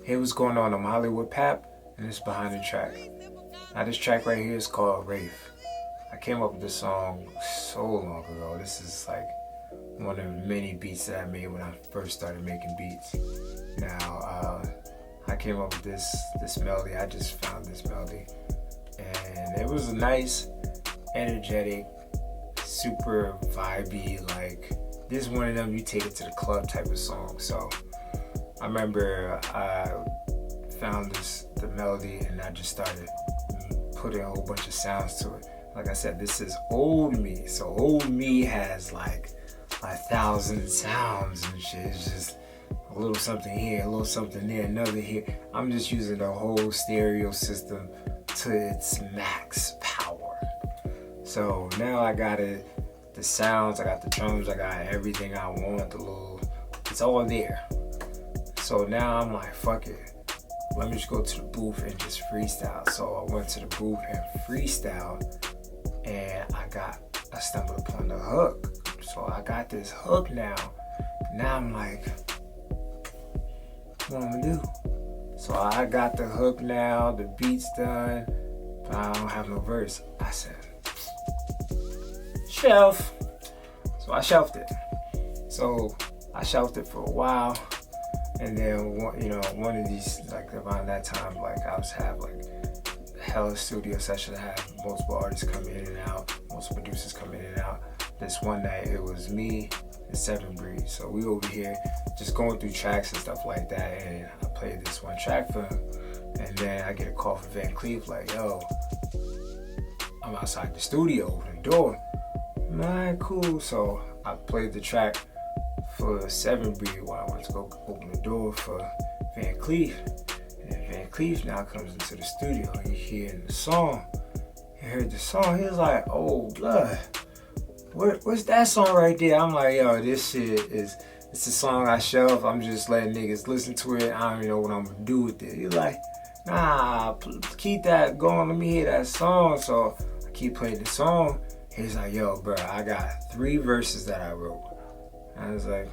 Hey, what's going on? I'm Hollywood Pap, and it's behind the track. Now, this track right here is called Wraith. I came up with this song so long ago. This is like one of the many beats that I made when I first started making beats. Now, I came up with this melody. I just found this melody, and it was a nice, energetic, super vibey. Like, this is one of them you take it to the club type of song. So I remember I found the melody, and I just started putting a whole bunch of sounds to it. Like I said, this is old me. So old me has like 1,000 sounds and shit. It's just a little something here, a little something there, another here. I'm just using the whole stereo system to its max power. So now I got it, the sounds, I got the drums, I got everything I want, it's all there. So now I'm like, fuck it. Let me just go to the booth and just freestyle. So I went to the booth and freestyled, and I stumbled upon the hook. So I got this hook now. Now I'm like, what am I gonna do? So I got the hook now, the beat's done, but I don't have no verse. I said, shelf. So I shelved it. So I shelved it for a while. And then one of these, like around that time, like I was have like hella studio sessions. I had multiple artists come in and out, multiple producers come in and out. This one night it was me and Seven Breeze. So we over here just going through tracks and stuff like that. And I played this one track for him. And then I get a call from VancLeef like, yo, I'm outside the studio, open the door. I'm like, alright, cool. So I played the track for Seven Breed while I went to go open the door for VancLeef. And then VancLeef now comes into the studio and you hear the song. He heard the song, he was like, oh blood, what's that song right there? I'm like, yo, this shit it's a song I shelf. I'm just letting niggas listen to it. I don't even know what I'm gonna do with it. He's like, nah, keep that going, let me hear that song. So I keep playing the song. He's like, yo, bro, I got 3 verses that I wrote. I was like,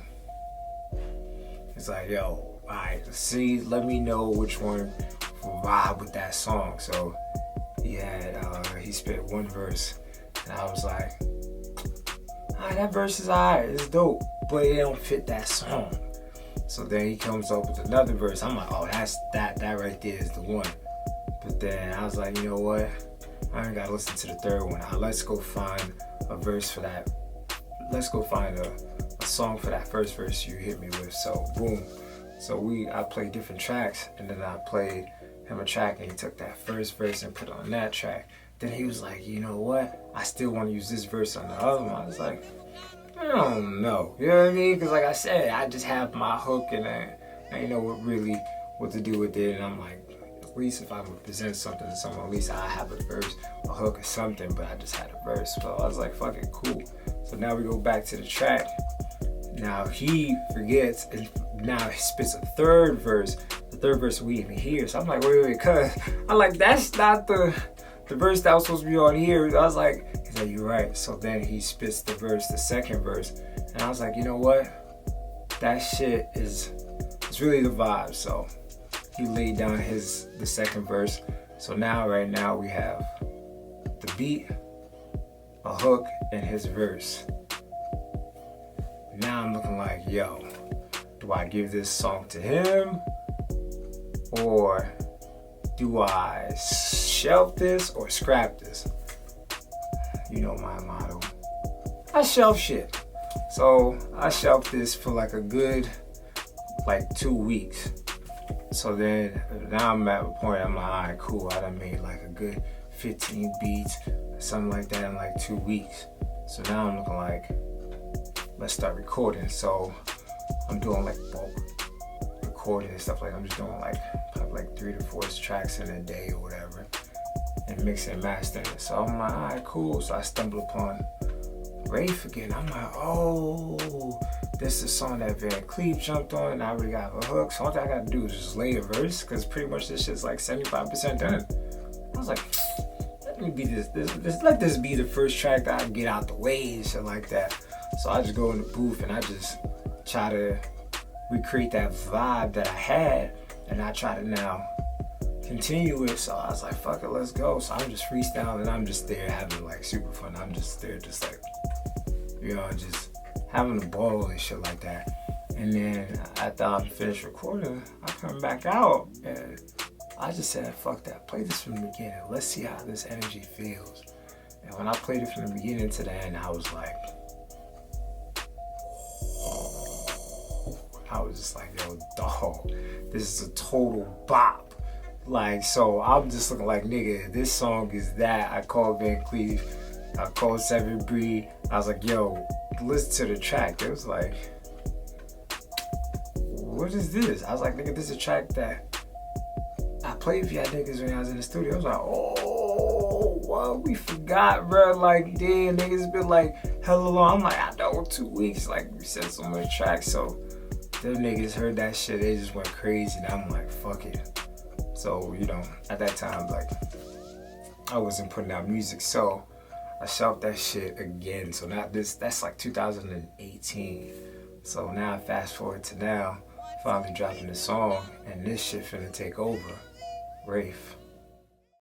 it's like, yo, alright, see, let me know which one will vibe with that song. So he spit 1 verse, and I was like, alright, that verse is alright, it's dope, but it don't fit that song. So then he comes up with another verse. I'm like, oh, that right there is the one. But then I was like, you know what? I ain't gotta listen to the third one. Let's go find a verse for that. Let's go find a song for that first verse you hit me with. So boom. So I played different tracks, and then I played him a track, and he took that first verse and put it on that track. Then he was like, you know what? I still want to use this verse on the other one. I was like, I don't know. You know what I mean? Because like I said, I just have my hook, and I ain't know what to do with it. And I'm like, at least if I would present something to someone, at least I have a verse, a hook or something, but I just had a verse. So I was like, fuck it, cool. So now we go back to the track. Now he forgets, and now he spits a third verse. The third verse we even hear. So I'm like, wait, cuz I'm like, that's not the verse that was supposed to be on here. I was like, he's like, you're right. So then he spits the second verse, and I was like, you know what? That shit it's really the vibe. So he laid down the second verse. So right now we have the beat, a hook, and his verse. Now I'm looking like, yo, do I give this song to him, or do I shelf this or scrap this? You know my motto. I shelf shit. So I shelved this for like a good 2 weeks. So then now I'm at a point, I'm like, alright, cool. I done made like a good 15 beats, something like that in like 2 weeks. So now I'm looking like, let's start recording. So I'm doing like bulk recording and stuff. Like I'm just doing probably 3 to 4 tracks in a day or whatever, and mixing and mastering it. So I'm like, alright, cool. So I stumbled upon Wraith again. I'm like, oh, this is a song that VancLeef jumped on, and I already got a hook. So all I gotta do is just lay a verse, because pretty much this shit's like 75% done. I was like, let this be the first track that I can get out the way and shit like that. So I just go in the booth and I just try to recreate that vibe that I had And I try to now continue it, so I was like, fuck it, let's go. So I'm just freestyling, I'm just there having like super fun. I'm just there just like, just having a ball and shit like that. And then after I'm finished recording, I come back out and I just said, fuck that, play this from the beginning. Let's see how this energy feels. And when I played it from the beginning to the end, I was like, I was just like, yo, dog, this is a total bop. Like, so I'm just looking like, nigga, this song is that. I called VancLeef, I called Seven Bree. I was like, yo, listen to the track. It was like, what is this? I was like, nigga, this is a track that I played for y'all niggas when I was in the studio. I was like, oh, well, we forgot, bro. Like, damn, niggas been like hella long. I'm like, I know, 2 weeks. Like, we said so much tracks. So them niggas heard that shit. They just went crazy. And I'm like, fuck it. So, at that time, like, I wasn't putting out music. So I shelved that shit again. So now that's like 2018. So now I fast forward to now, finally dropping the song, and this shit finna take over. Wraith.